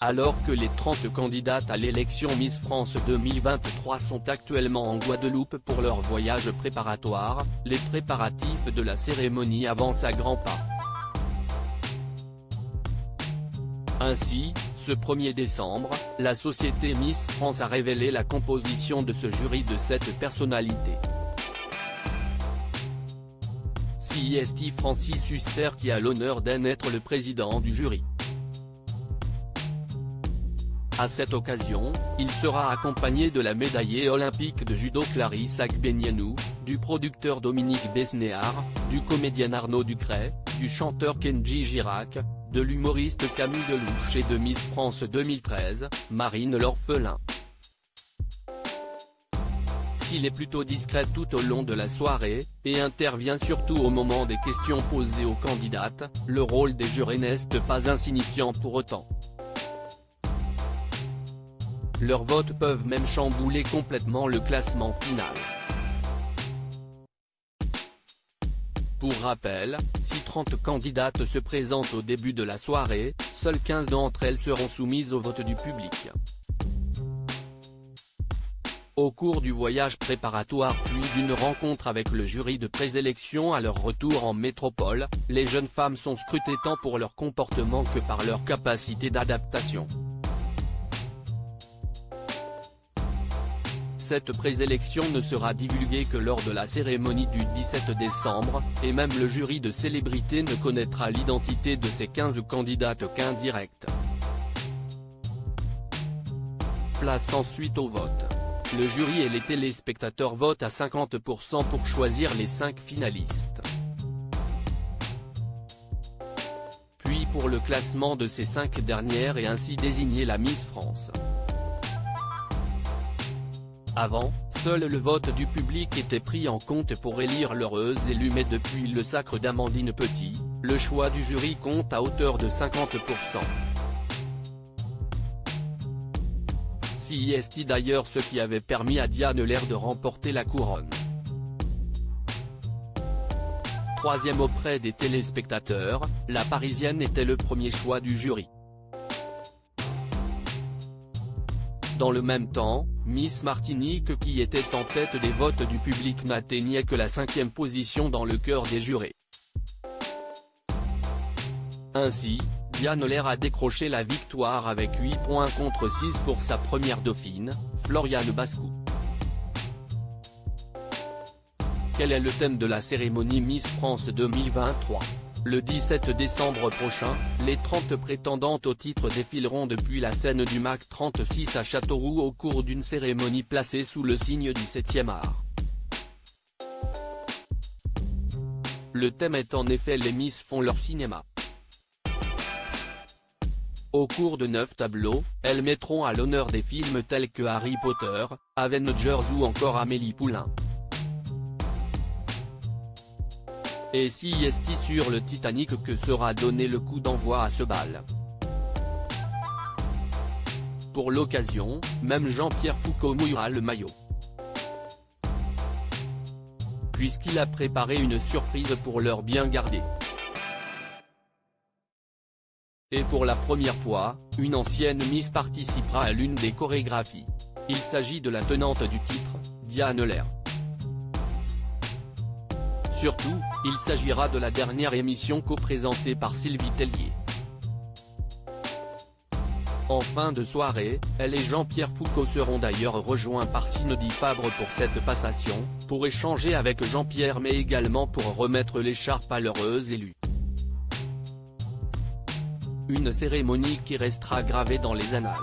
Alors que les 30 candidates à l'élection Miss France 2023 sont actuellement en Guadeloupe pour leur voyage préparatoire, les préparatifs de la cérémonie avancent à grands pas. Ainsi, ce 1er décembre, la société Miss France a révélé la composition de ce jury de 7 personnalités. CIST Francis Huster qui a l'honneur d'être le président du jury. À cette occasion, il sera accompagné de la médaillée olympique de judo Clarisse Agbenienou, du producteur Dominique Besnéard, du comédien Arnaud Ducret, du chanteur Kenji Girac, de l'humoriste Camille Delouche et de Miss France 2013, Marine L'Orphelin. S'il est plutôt discret tout au long de la soirée, et intervient surtout au moment des questions posées aux candidates, le rôle des jurés n'est pas insignifiant pour autant. Leurs votes peuvent même chambouler complètement le classement final. Pour rappel, si 30 candidates se présentent au début de la soirée, seules 15 d'entre elles seront soumises au vote du public. Au cours du voyage préparatoire puis d'une rencontre avec le jury de présélection à leur retour en métropole, les jeunes femmes sont scrutées tant pour leur comportement que par leur capacité d'adaptation. Cette présélection ne sera divulguée que lors de la cérémonie du 17 décembre, et même le jury de célébrités ne connaîtra l'identité de ces 15 candidates qu'indirect. Place ensuite au vote. Le jury et les téléspectateurs votent à 50% pour choisir les 5 finalistes. Puis pour le classement de ces 5 dernières et ainsi désigner la Miss France. Avant, seul le vote du public était pris en compte pour élire l'heureuse élue, mais depuis le sacre d'Amandine Petit, le choix du jury compte à hauteur de 50%. CIST d'ailleurs, ce qui avait permis à Diane Lair de remporter la couronne. Troisième auprès des téléspectateurs, la Parisienne était le premier choix du jury. Dans le même temps, Miss Martinique qui était en tête des votes du public n'atteignait que la 5e position dans le cœur des jurés. Ainsi, Diane Lair a décroché la victoire avec 8 points contre 6 pour sa première dauphine, Floriane Bascou. Quel est le thème de la cérémonie Miss France 2023 ? Le 17 décembre prochain, les 30 prétendantes au titre défileront depuis la scène du MAC 36 à Châteauroux au cours d'une cérémonie placée sous le signe du 7e art. Le thème est en effet les Miss font leur cinéma. Au cours de 9 tableaux, elles mettront à l'honneur des films tels que Harry Potter, Avengers ou encore Amélie Poulain. Et CIST sur le Titanic que sera donné le coup d'envoi à ce bal. Pour l'occasion, même Jean-Pierre Foucault mouillera le maillot. Puisqu'il a préparé une surprise pour l'heure bien gardée. Et pour la première fois, une ancienne Miss participera à l'une des chorégraphies. Il s'agit de la tenante du titre, Diane Lair. Surtout, il s'agira de la dernière émission co-présentée par Sylvie Tellier. En fin de soirée, elle et Jean-Pierre Foucault seront d'ailleurs rejoints par Cindy Fabre pour cette passation, pour échanger avec Jean-Pierre mais également pour remettre l'écharpe à l'heureuse élue. Une cérémonie qui restera gravée dans les annales.